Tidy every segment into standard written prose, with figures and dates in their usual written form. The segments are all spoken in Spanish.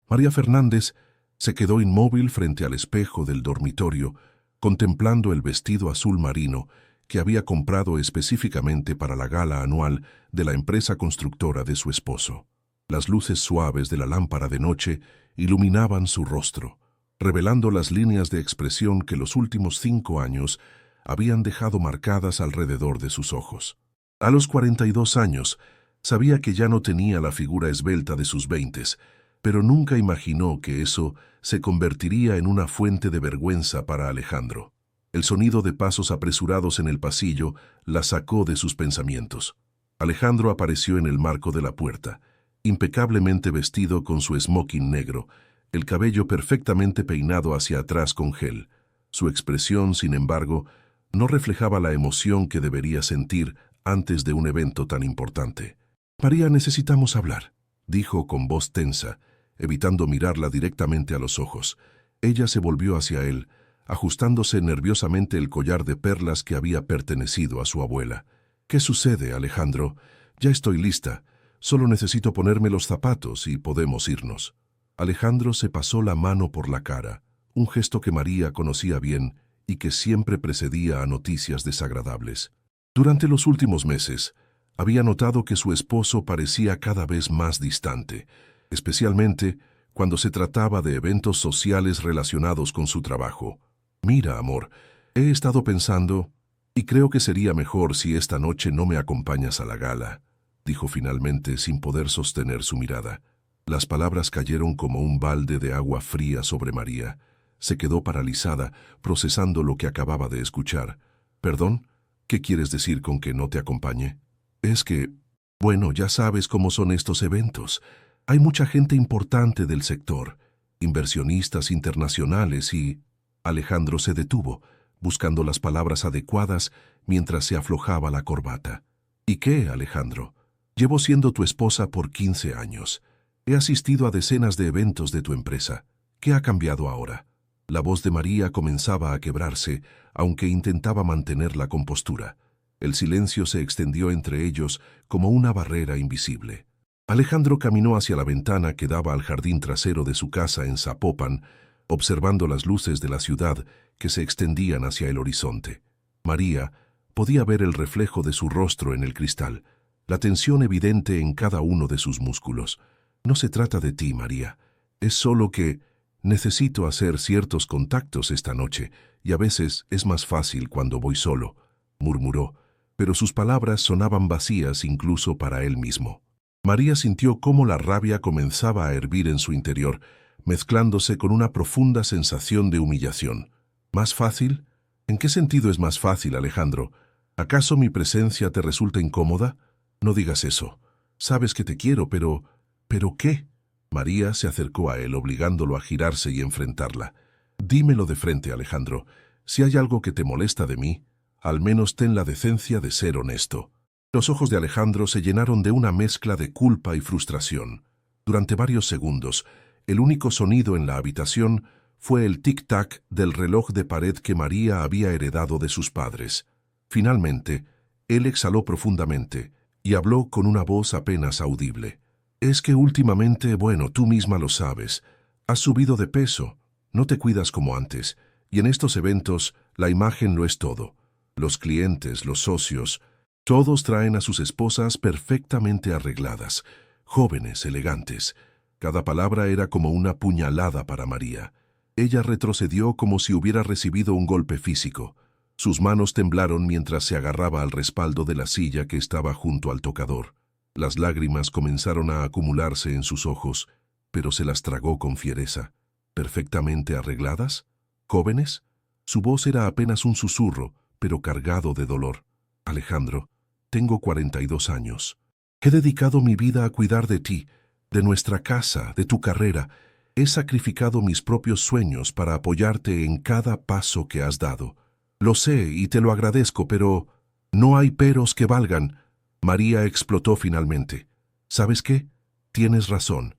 María Fernández se quedó inmóvil frente al espejo del dormitorio, contemplando el vestido azul marino que había comprado específicamente para la gala anual de la empresa constructora de su esposo. Las luces suaves de la lámpara de noche iluminaban su rostro, revelando las líneas de expresión que los últimos 5 años habían dejado marcadas alrededor de sus ojos. A los 42 años, sabía que ya no tenía la figura esbelta de sus 20, pero nunca imaginó que eso se convertiría en una fuente de vergüenza para Alejandro. El sonido de pasos apresurados en el pasillo la sacó de sus pensamientos. Alejandro apareció en el marco de la puerta, impecablemente vestido con su smoking negro, el cabello perfectamente peinado hacia atrás con gel. Su expresión, sin embargo, no reflejaba la emoción que debería sentir antes de un evento tan importante. «María, necesitamos hablar», dijo con voz tensa, evitando mirarla directamente a los ojos. Ella se volvió hacia él, ajustándose nerviosamente el collar de perlas que había pertenecido a su abuela. «¿Qué sucede, Alejandro? Ya estoy lista. Solo necesito ponerme los zapatos y podemos irnos». Alejandro se pasó la mano por la cara, un gesto que María conocía bien y que siempre precedía a noticias desagradables. Durante los últimos meses, había notado que su esposo parecía cada vez más distante, especialmente cuando se trataba de eventos sociales relacionados con su trabajo. «Mira, amor, he estado pensando y creo que sería mejor si esta noche no me acompañas a la gala», dijo finalmente sin poder sostener su mirada. Las palabras cayeron como un balde de agua fría sobre María. Se quedó paralizada, procesando lo que acababa de escuchar. «¿Perdón? ¿Qué quieres decir con que no te acompañe?» «Es que, bueno, ya sabes cómo son estos eventos. Hay mucha gente importante del sector, inversionistas internacionales y...» Alejandro se detuvo, buscando las palabras adecuadas mientras se aflojaba la corbata. «¿Y qué, Alejandro? Llevo siendo tu esposa por 15 años. He asistido a decenas de eventos de tu empresa. ¿Qué ha cambiado ahora?» La voz de María comenzaba a quebrarse, aunque intentaba mantener la compostura. El silencio se extendió entre ellos como una barrera invisible. Alejandro caminó hacia la ventana que daba al jardín trasero de su casa en Zapopan, observando las luces de la ciudad que se extendían hacia el horizonte. María podía ver el reflejo de su rostro en el cristal, la tensión evidente en cada uno de sus músculos. «No se trata de ti, María. Es solo que necesito hacer ciertos contactos esta noche y a veces es más fácil cuando voy solo», murmuró, pero sus palabras sonaban vacías incluso para él mismo. María sintió cómo la rabia comenzaba a hervir en su interior, mezclándose con una profunda sensación de humillación. «¿Más fácil? ¿En qué sentido es más fácil, Alejandro? ¿Acaso mi presencia te resulta incómoda? No digas eso. Sabes que te quiero, pero... ¿Pero qué?» María se acercó a él, obligándolo a girarse y enfrentarla. «Dímelo de frente, Alejandro. Si hay algo que te molesta de mí, al menos ten la decencia de ser honesto». Los ojos de Alejandro se llenaron de una mezcla de culpa y frustración. Durante varios segundos, el único sonido en la habitación fue el tic-tac del reloj de pared que María había heredado de sus padres. Finalmente, él exhaló profundamente y habló con una voz apenas audible. «Es que últimamente, bueno, tú misma lo sabes, has subido de peso, no te cuidas como antes, y en estos eventos la imagen lo es todo. Los clientes, los socios, todos traen a sus esposas perfectamente arregladas, jóvenes, elegantes». Cada palabra era como una puñalada para María. Ella retrocedió como si hubiera recibido un golpe físico. Sus manos temblaron mientras se agarraba al respaldo de la silla que estaba junto al tocador. Las lágrimas comenzaron a acumularse en sus ojos, pero se las tragó con fiereza. ¿Perfectamente arregladas? ¿Jóvenes? Su voz era apenas un susurro, pero cargado de dolor. «Alejandro, tengo 42 años. He dedicado mi vida a cuidar de ti, de nuestra casa, de tu carrera. He sacrificado mis propios sueños para apoyarte en cada paso que has dado. Lo sé y te lo agradezco, pero no hay peros que valgan». María explotó finalmente. «¿Sabes qué? Tienes razón.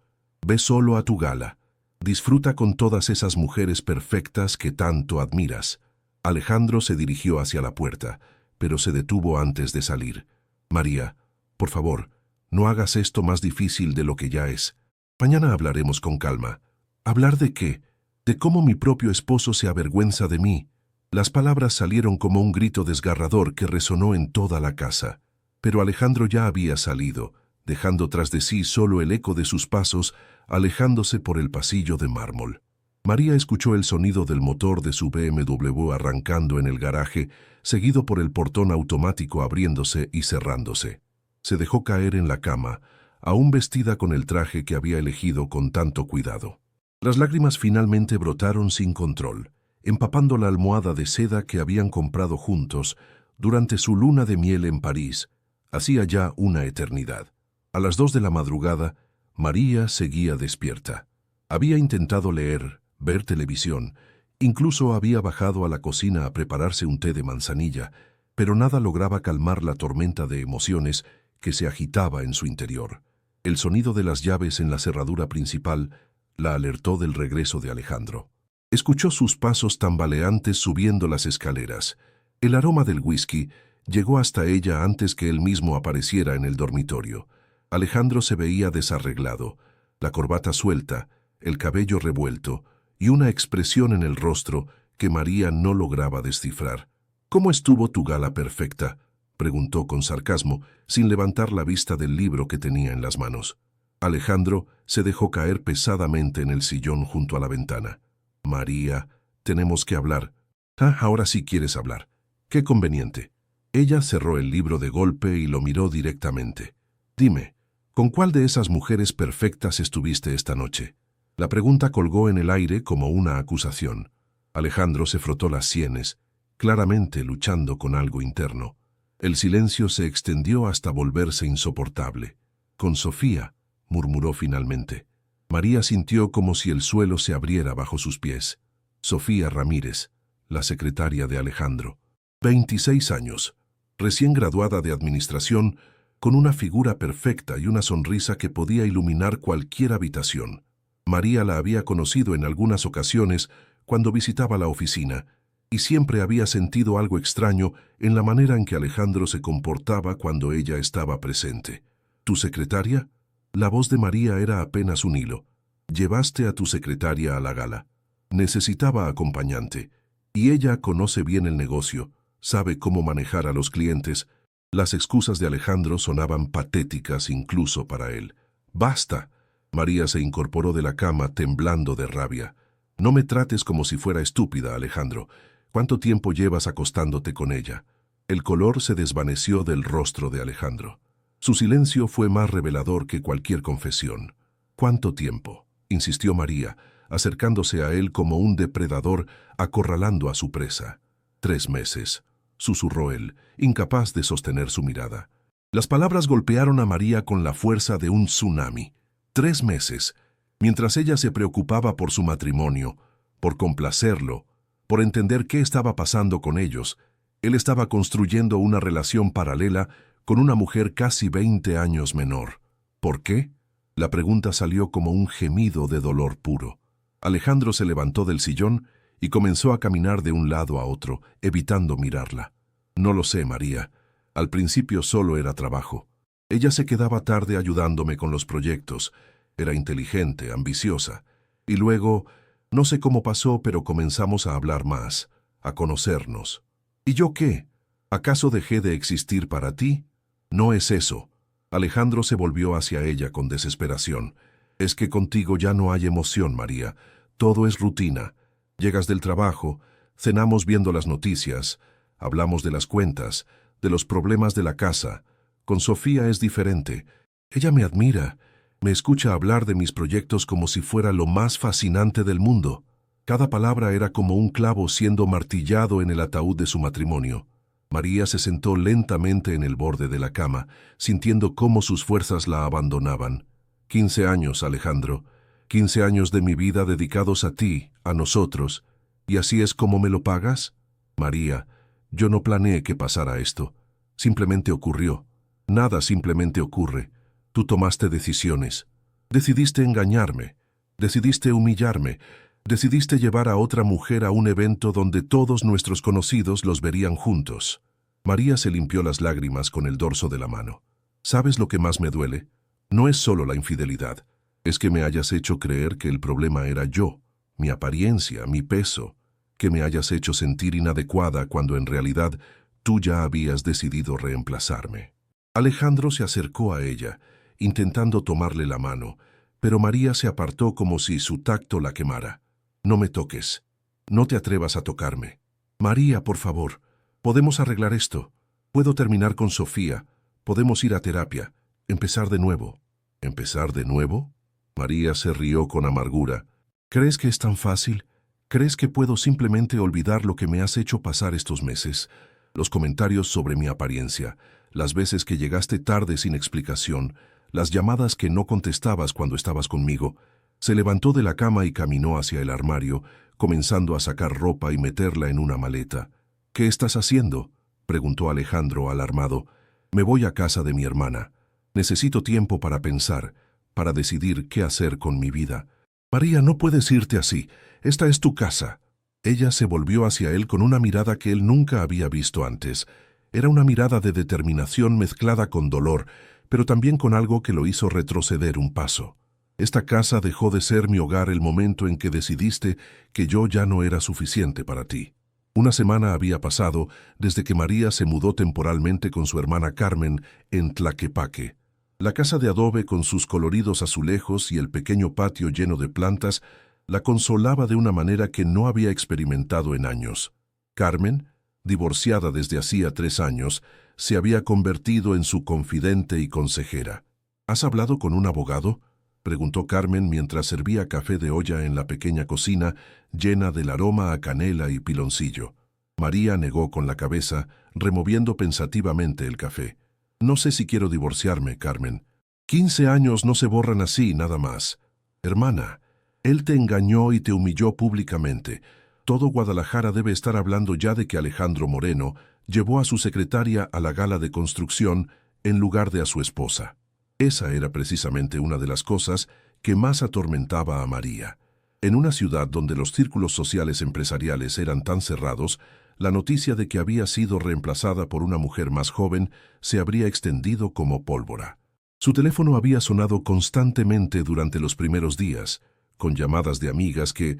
Ve solo a tu gala. Disfruta con todas esas mujeres perfectas que tanto admiras». Alejandro se dirigió hacia la puerta, pero se detuvo antes de salir. «María, por favor, no hagas esto más difícil de lo que ya es. Mañana hablaremos con calma. ¿Hablar de qué? De cómo mi propio esposo se avergüenza de mí. Las palabras salieron como un grito desgarrador que resonó en toda la casa. Pero Alejandro ya había salido, dejando tras de sí solo el eco de sus pasos, alejándose por el pasillo de mármol. María escuchó el sonido del motor de su BMW arrancando en el garaje, seguido por el portón automático abriéndose y cerrándose. Se dejó caer en la cama, aún vestida con el traje que había elegido con tanto cuidado. Las lágrimas finalmente brotaron sin control, empapando la almohada de seda que habían comprado juntos durante su luna de miel en París, hacía ya una eternidad. A las 2 de la madrugada, María seguía despierta. Había intentado leer, ver televisión, incluso había bajado a la cocina a prepararse un té de manzanilla, pero nada lograba calmar la tormenta de emociones que se agitaba en su interior. El sonido de las llaves en la cerradura principal la alertó del regreso de Alejandro. Escuchó sus pasos tambaleantes subiendo las escaleras. El aroma del whisky llegó hasta ella antes que él mismo apareciera en el dormitorio. Alejandro se veía desarreglado, la corbata suelta, el cabello revuelto y una expresión en el rostro que María no lograba descifrar. «¿Cómo estuvo tu gala perfecta?», preguntó con sarcasmo, sin levantar la vista del libro que tenía en las manos. Alejandro se dejó caer pesadamente en el sillón junto a la ventana. «María, tenemos que hablar». «Ah, ahora sí quieres hablar. Qué conveniente». Ella cerró el libro de golpe y lo miró directamente. «Dime, ¿con cuál de esas mujeres perfectas estuviste esta noche?». La pregunta colgó en el aire como una acusación. Alejandro se frotó las sienes, claramente luchando con algo interno. El silencio se extendió hasta volverse insoportable. «Con Sofía», murmuró finalmente. María sintió como si el suelo se abriera bajo sus pies. Sofía Ramírez, la secretaria de Alejandro. 26 años, recién graduada de administración, con una figura perfecta y una sonrisa que podía iluminar cualquier habitación. María la había conocido en algunas ocasiones cuando visitaba la oficina, y siempre había sentido algo extraño en la manera en que Alejandro se comportaba cuando ella estaba presente. «¿Tu secretaria?». La voz de María era apenas un hilo. «Llevaste a tu secretaria a la gala. Necesitaba acompañante. Y ella conoce bien el negocio, sabe cómo manejar a los clientes». Las excusas de Alejandro sonaban patéticas incluso para él. «¡Basta!». María se incorporó de la cama temblando de rabia. «No me trates como si fuera estúpida, Alejandro. ¿Cuánto tiempo llevas acostándote con ella?». El color se desvaneció del rostro de Alejandro. Su silencio fue más revelador que cualquier confesión. «¿Cuánto tiempo?», insistió María, acercándose a él como un depredador acorralando a su presa. «3 meses», susurró él, incapaz de sostener su mirada. Las palabras golpearon a María con la fuerza de un tsunami. 3 meses, mientras ella se preocupaba por su matrimonio, por complacerlo, por entender qué estaba pasando con ellos. Él estaba construyendo una relación paralela con una mujer casi 20 años menor. ¿Por qué? La pregunta salió como un gemido de dolor puro. Alejandro se levantó del sillón y comenzó a caminar de un lado a otro, evitando mirarla. «No lo sé, María. Al principio solo era trabajo. Ella se quedaba tarde ayudándome con los proyectos. Era inteligente, ambiciosa. Y luego, no sé cómo pasó, pero comenzamos a hablar más, a conocernos. ¿Y yo qué? ¿Acaso dejé de existir para ti? No es eso». Alejandro se volvió hacia ella con desesperación. «Es que contigo ya no hay emoción, María. Todo es rutina. Llegas del trabajo, cenamos viendo las noticias, hablamos de las cuentas, de los problemas de la casa. Con Sofía es diferente. Ella me admira, me escucha hablar de mis proyectos como si fuera lo más fascinante del mundo». Cada palabra era como un clavo siendo martillado en el ataúd de su matrimonio. María se sentó lentamente en el borde de la cama, sintiendo cómo sus fuerzas la abandonaban. 15 años, Alejandro. 15 años de mi vida dedicados a ti, a nosotros. ¿Y así es como me lo pagas? María, yo no planeé que pasara esto. Simplemente ocurrió. Nada simplemente ocurre. Tú tomaste decisiones. Decidiste engañarme. Decidiste humillarme. Decidiste llevar a otra mujer a un evento donde todos nuestros conocidos los verían juntos. María se limpió las lágrimas con el dorso de la mano. ¿Sabes lo que más me duele? No es solo la infidelidad. Es que me hayas hecho creer que el problema era yo, mi apariencia, mi peso, que me hayas hecho sentir inadecuada cuando en realidad tú ya habías decidido reemplazarme. Alejandro se acercó a ella, intentando tomarle la mano, pero María se apartó como si su tacto la quemara. No me toques. No te atrevas a tocarme. María, por favor, podemos arreglar esto. Puedo terminar con Sofía. Podemos ir a terapia. Empezar de nuevo. ¿Empezar de nuevo? María se rió con amargura. ¿Crees que es tan fácil? ¿Crees que puedo simplemente olvidar lo que me has hecho pasar estos meses? Los comentarios sobre mi apariencia, las veces que llegaste tarde sin explicación, las llamadas que no contestabas cuando estabas conmigo. Se levantó de la cama y caminó hacia el armario, comenzando a sacar ropa y meterla en una maleta. ¿Qué estás haciendo?, preguntó Alejandro, alarmado. Me voy a casa de mi hermana. Necesito tiempo para pensar, para decidir qué hacer con mi vida. María, no puedes irte así. Esta es tu casa. Ella se volvió hacia él con una mirada que él nunca había visto antes. Era una mirada de determinación mezclada con dolor, pero también con algo que lo hizo retroceder un paso. Esta casa dejó de ser mi hogar el momento en que decidiste que yo ya no era suficiente para ti. Una semana había pasado desde que María se mudó temporalmente con su hermana Carmen en Tlaquepaque. La casa de adobe con sus coloridos azulejos y el pequeño patio lleno de plantas la consolaba de una manera que no había experimentado en años. Carmen, divorciada desde hacía 3 años, se había convertido en su confidente y consejera. ¿Has hablado con un abogado?, preguntó Carmen mientras servía café de olla en la pequeña cocina llena del aroma a canela y piloncillo. María negó con la cabeza, removiendo pensativamente el café. No sé si quiero divorciarme, Carmen. 15 años no se borran así, nada más. Hermana, él te engañó y te humilló públicamente. Todo Guadalajara debe estar hablando ya de que Alejandro Moreno llevó a su secretaria a la gala de construcción en lugar de a su esposa. Esa era precisamente una de las cosas que más atormentaba a María. En una ciudad donde los círculos sociales empresariales eran tan cerrados, la noticia de que había sido reemplazada por una mujer más joven se habría extendido como pólvora. Su teléfono había sonado constantemente durante los primeros días, con llamadas de amigas que,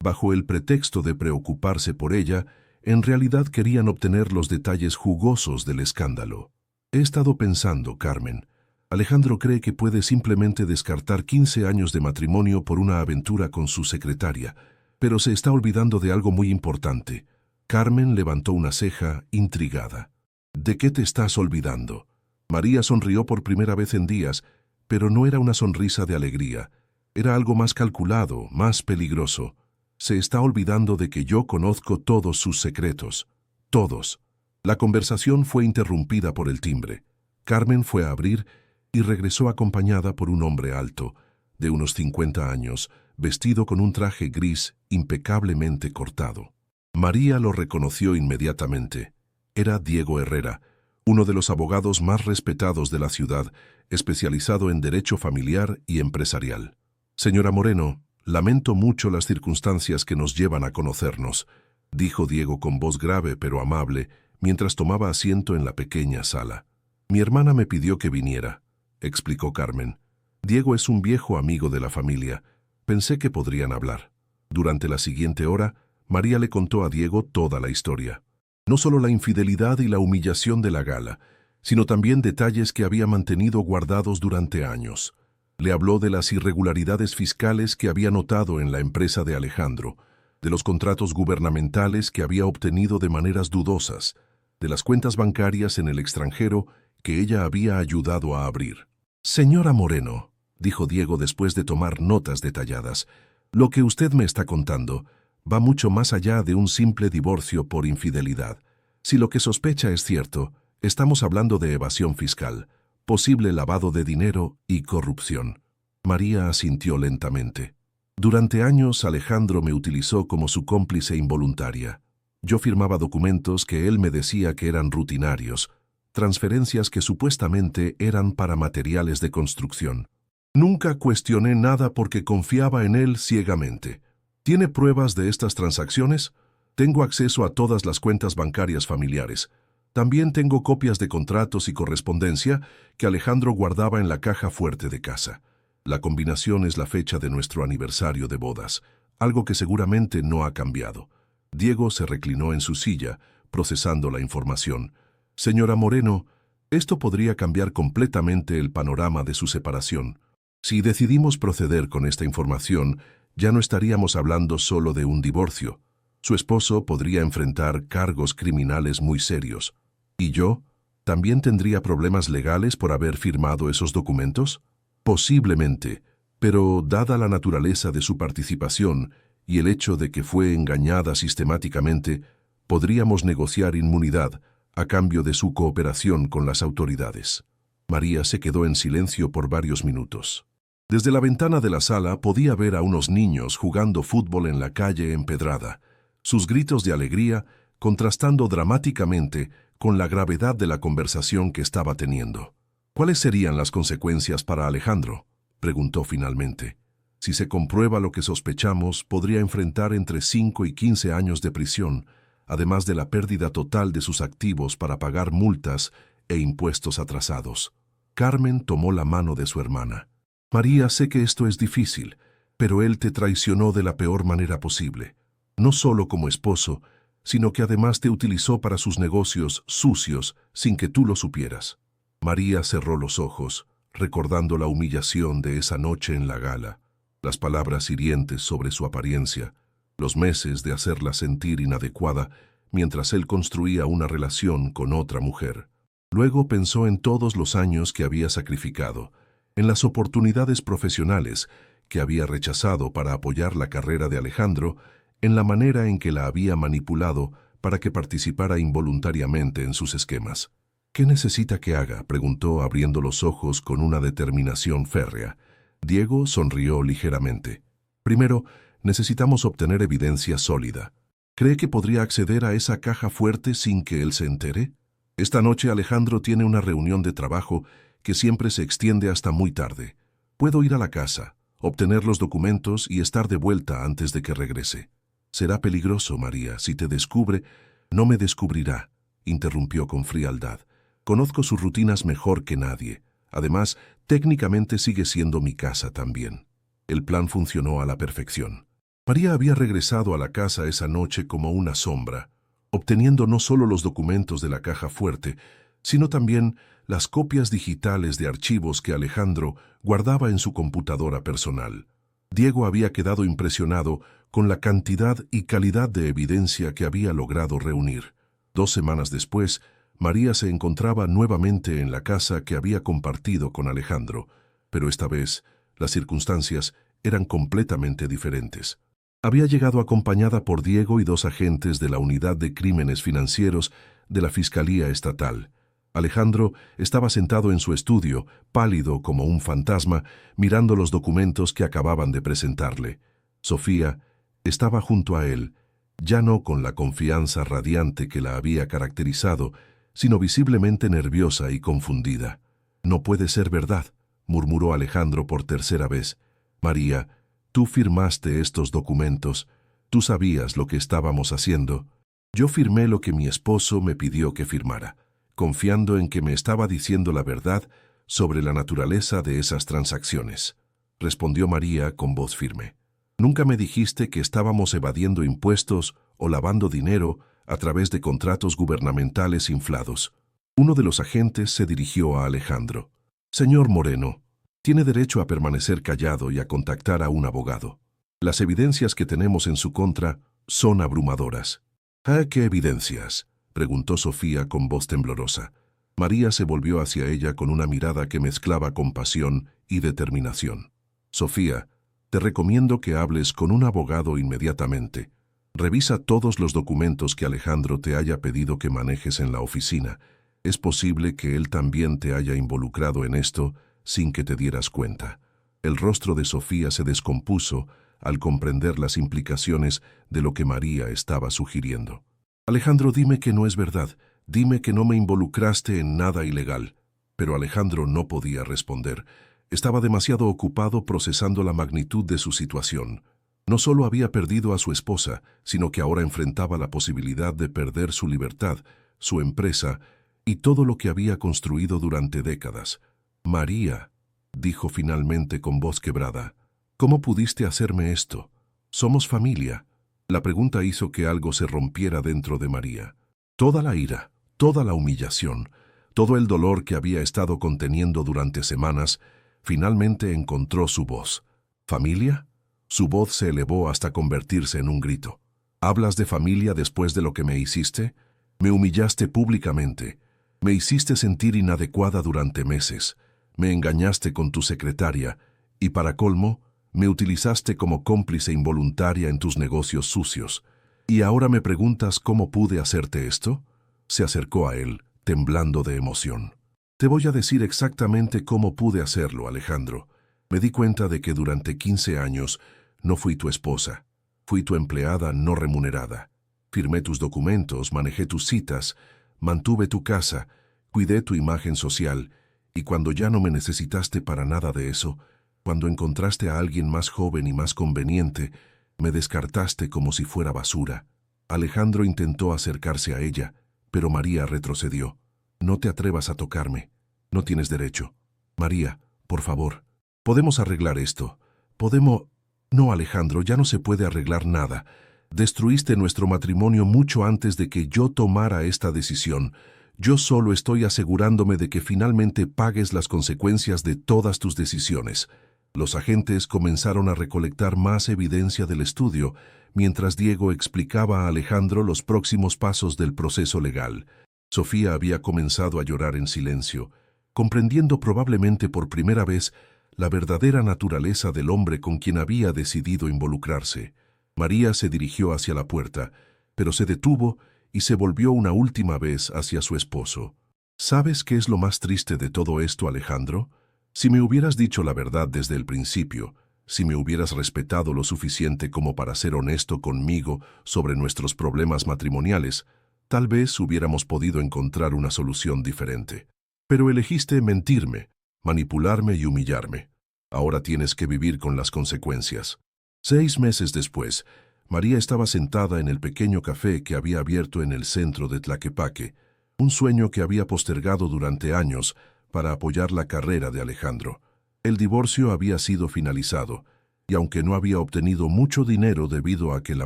bajo el pretexto de preocuparse por ella, en realidad querían obtener los detalles jugosos del escándalo. He estado pensando, Carmen. Alejandro cree que puede simplemente descartar 15 años de matrimonio por una aventura con su secretaria, pero se está olvidando de algo muy importante. Carmen levantó una ceja, intrigada. ¿De qué te estás olvidando? María sonrió por primera vez en días, pero no era una sonrisa de alegría. Era algo más calculado, más peligroso. Se está olvidando de que yo conozco todos sus secretos. Todos. La conversación fue interrumpida por el timbre. Carmen fue a abrir y regresó acompañada por un hombre alto, de unos 50 años, vestido con un traje gris impecablemente cortado. María lo reconoció inmediatamente. Era Diego Herrera, uno de los abogados más respetados de la ciudad, especializado en derecho familiar y empresarial. Señora Moreno, lamento mucho las circunstancias que nos llevan a conocernos, dijo Diego con voz grave pero amable, mientras tomaba asiento en la pequeña sala. Mi hermana me pidió que viniera, explicó Carmen. Diego es un viejo amigo de la familia. Pensé que podrían hablar. Durante la siguiente hora, María le contó a Diego toda la historia. No solo la infidelidad y la humillación de la gala, sino también detalles que había mantenido guardados durante años. Le habló de las irregularidades fiscales que había notado en la empresa de Alejandro, de los contratos gubernamentales que había obtenido de maneras dudosas, de las cuentas bancarias en el extranjero que ella había ayudado a abrir. Señora Moreno, dijo Diego después de tomar notas detalladas, lo que usted me está contando va mucho más allá de un simple divorcio por infidelidad. Si lo que sospecha es cierto, estamos hablando de evasión fiscal, posible lavado de dinero y corrupción. María asintió lentamente. Durante años Alejandro me utilizó como su cómplice involuntaria. Yo firmaba documentos que él me decía que eran rutinarios, transferencias que supuestamente eran para materiales de construcción. Nunca cuestioné nada porque confiaba en él ciegamente. ¿Tiene pruebas de estas transacciones? Tengo acceso a todas las cuentas bancarias familiares. También tengo copias de contratos y correspondencia que Alejandro guardaba en la caja fuerte de casa. La combinación es la fecha de nuestro aniversario de bodas, algo que seguramente no ha cambiado. Diego se reclinó en su silla, procesando la información. Señora Moreno, esto podría cambiar completamente el panorama de su separación. Si decidimos proceder con esta información, ya no estaríamos hablando solo de un divorcio. Su esposo podría enfrentar cargos criminales muy serios. ¿Y yo? ¿También tendría problemas legales por haber firmado esos documentos? Posiblemente, pero dada la naturaleza de su participación y el hecho de que fue engañada sistemáticamente, podríamos negociar inmunidad a cambio de su cooperación con las autoridades. María se quedó en silencio por varios minutos. Desde la ventana de la sala podía ver a unos niños jugando fútbol en la calle empedrada, sus gritos de alegría contrastando dramáticamente con la gravedad de la conversación que estaba teniendo. ¿Cuáles serían las consecuencias para Alejandro?, preguntó finalmente. Si se comprueba lo que sospechamos, podría enfrentar entre 5 y 15 años de prisión, además de la pérdida total de sus activos para pagar multas e impuestos atrasados. Carmen tomó la mano de su hermana. María, sé que esto es difícil, pero él te traicionó de la peor manera posible. No solo como esposo, sino que además te utilizó para sus negocios sucios sin que tú lo supieras. María cerró los ojos, recordando la humillación de esa noche en la gala, las palabras hirientes sobre su apariencia, los meses de hacerla sentir inadecuada mientras él construía una relación con otra mujer. Luego pensó en todos los años que había sacrificado, en las oportunidades profesionales que había rechazado para apoyar la carrera de Alejandro, en la manera en que la había manipulado para que participara involuntariamente en sus esquemas. ¿Qué necesita que haga?, preguntó abriendo los ojos con una determinación férrea. Diego sonrió ligeramente. Primero, necesitamos obtener evidencia sólida. ¿Cree que podría acceder a esa caja fuerte sin que él se entere? Esta noche Alejandro tiene una reunión de trabajo que siempre se extiende hasta muy tarde. Puedo ir a la casa, obtener los documentos y estar de vuelta antes de que regrese. Será peligroso, María. Si te descubre, no me descubrirá, interrumpió con frialdad. Conozco sus rutinas mejor que nadie. Además, técnicamente sigue siendo mi casa también. El plan funcionó a la perfección. María había regresado a la casa esa noche como una sombra, obteniendo no solo los documentos de la caja fuerte, sino también las copias digitales de archivos que Alejandro guardaba en su computadora personal. Diego había quedado impresionado con la cantidad y calidad de evidencia que había logrado reunir. 2 semanas después, María se encontraba nuevamente en la casa que había compartido con Alejandro, pero esta vez las circunstancias eran completamente diferentes. Había llegado acompañada por Diego y 2 agentes de la Unidad de Crímenes Financieros de la Fiscalía Estatal. Alejandro estaba sentado en su estudio, pálido como un fantasma, mirando los documentos que acababan de presentarle. Sofía estaba junto a él, ya no con la confianza radiante que la había caracterizado, sino visiblemente nerviosa y confundida. «No puede ser verdad», murmuró Alejandro por tercera vez. «María, tú firmaste estos documentos. Tú sabías lo que estábamos haciendo». «Yo firmé lo que mi esposo me pidió que firmara, confiando en que me estaba diciendo la verdad sobre la naturaleza de esas transacciones», respondió María con voz firme. «Nunca me dijiste que estábamos evadiendo impuestos o lavando dinero a través de contratos gubernamentales inflados». Uno de los agentes se dirigió a Alejandro. «Señor Moreno, tiene derecho a permanecer callado y a contactar a un abogado. Las evidencias que tenemos en su contra son abrumadoras». «¿Ah, qué evidencias?», preguntó Sofía con voz temblorosa. María se volvió hacia ella con una mirada que mezclaba compasión y determinación. «Sofía, te recomiendo que hables con un abogado inmediatamente. Revisa todos los documentos que Alejandro te haya pedido que manejes en la oficina. Es posible que él también te haya involucrado en esto sin que te dieras cuenta». El rostro de Sofía se descompuso al comprender las implicaciones de lo que María estaba sugiriendo. «Alejandro, dime que no es verdad. Dime que no me involucraste en nada ilegal». Pero Alejandro no podía responder. Estaba demasiado ocupado procesando la magnitud de su situación. No solo había perdido a su esposa, sino que ahora enfrentaba la posibilidad de perder su libertad, su empresa y todo lo que había construido durante décadas. María, dijo finalmente con voz quebrada. ¿Cómo pudiste hacerme esto? Somos familia. La pregunta hizo que algo se rompiera dentro de María. Toda la ira, toda la humillación, todo el dolor que había estado conteniendo durante semanas, finalmente encontró su voz. ¿Familia? Su voz se elevó hasta convertirse en un grito. ¿Hablas de familia después de lo que me hiciste? Me humillaste públicamente. Me hiciste sentir inadecuada durante meses. Me engañaste con tu secretaria y, para colmo, me utilizaste como cómplice involuntaria en tus negocios sucios. ¿Y ahora me preguntas cómo pude hacerte esto? Se acercó a él, temblando de emoción. Te voy a decir exactamente cómo pude hacerlo, Alejandro. Me di cuenta de que durante 15 años no fui tu esposa. Fui tu empleada no remunerada. Firmé tus documentos, manejé tus citas, mantuve tu casa, cuidé tu imagen social, y cuando ya no me necesitaste para nada de eso, cuando encontraste a alguien más joven y más conveniente, me descartaste como si fuera basura. Alejandro intentó acercarse a ella, pero María retrocedió. No te atrevas a tocarme. No tienes derecho. María, por favor, podemos arreglar esto. Podemos... No, Alejandro, ya no se puede arreglar nada. Destruiste nuestro matrimonio mucho antes de que yo tomara esta decisión. Yo solo estoy asegurándome de que finalmente pagues las consecuencias de todas tus decisiones. Los agentes comenzaron a recolectar más evidencia del estudio, mientras Diego explicaba a Alejandro los próximos pasos del proceso legal. Sofía había comenzado a llorar en silencio, comprendiendo probablemente por primera vez la verdadera naturaleza del hombre con quien había decidido involucrarse. María se dirigió hacia la puerta, pero se detuvo y se volvió una última vez hacia su esposo. ¿Sabes qué es lo más triste de todo esto, Alejandro? Si me hubieras dicho la verdad desde el principio, si me hubieras respetado lo suficiente como para ser honesto conmigo sobre nuestros problemas matrimoniales, tal vez hubiéramos podido encontrar una solución diferente. Pero elegiste mentirme, manipularme y humillarme. Ahora tienes que vivir con las consecuencias. 6 meses después, María estaba sentada en el pequeño café que había abierto en el centro de Tlaquepaque, un sueño que había postergado durante años para apoyar la carrera de Alejandro. El divorcio había sido finalizado, y aunque no había obtenido mucho dinero debido a que la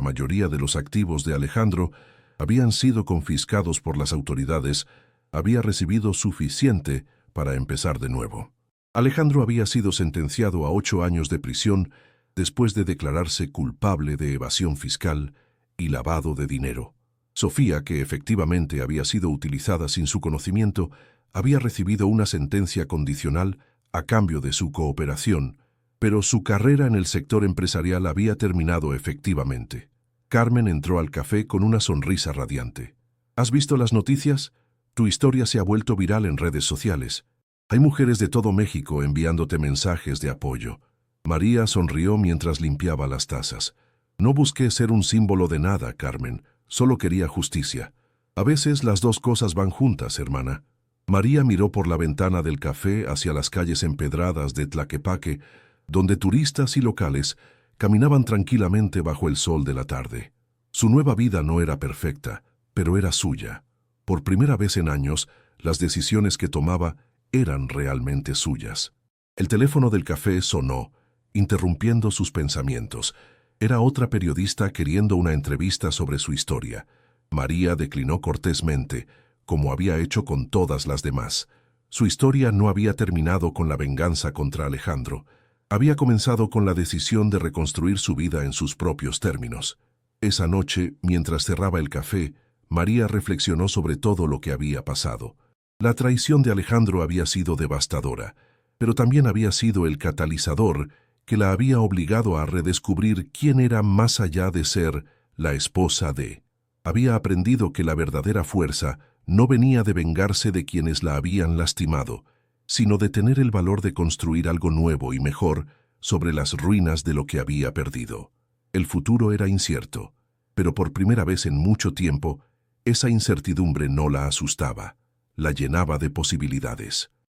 mayoría de los activos de Alejandro habían sido confiscados por las autoridades, había recibido suficiente para empezar de nuevo. Alejandro había sido sentenciado a 8 años de prisión después de declararse culpable de evasión fiscal y lavado de dinero. Sofía, que efectivamente había sido utilizada sin su conocimiento, había recibido una sentencia condicional a cambio de su cooperación, pero su carrera en el sector empresarial había terminado efectivamente. Carmen entró al café con una sonrisa radiante. ¿Has visto las noticias? Tu historia se ha vuelto viral en redes sociales. Hay mujeres de todo México enviándote mensajes de apoyo. María sonrió mientras limpiaba las tazas. No busqué ser un símbolo de nada, Carmen. Solo quería justicia. A veces las dos cosas van juntas, hermana. María miró por la ventana del café hacia las calles empedradas de Tlaquepaque, donde turistas y locales caminaban tranquilamente bajo el sol de la tarde. Su nueva vida no era perfecta, pero era suya. Por primera vez en años, las decisiones que tomaba eran realmente suyas. El teléfono del café sonó, interrumpiendo sus pensamientos. Era otra periodista queriendo una entrevista sobre su historia. María declinó cortésmente, como había hecho con todas las demás. Su historia no había terminado con la venganza contra Alejandro. Había comenzado con la decisión de reconstruir su vida en sus propios términos. Esa noche, mientras cerraba el café, María reflexionó sobre todo lo que había pasado. La traición de Alejandro había sido devastadora, pero también había sido el catalizador que la había obligado a redescubrir quién era más allá de ser la esposa de. Había aprendido que la verdadera fuerza no venía de vengarse de quienes la habían lastimado, sino de tener el valor de construir algo nuevo y mejor sobre las ruinas de lo que había perdido. El futuro era incierto, pero por primera vez en mucho tiempo, esa incertidumbre no la asustaba, la llenaba de posibilidades.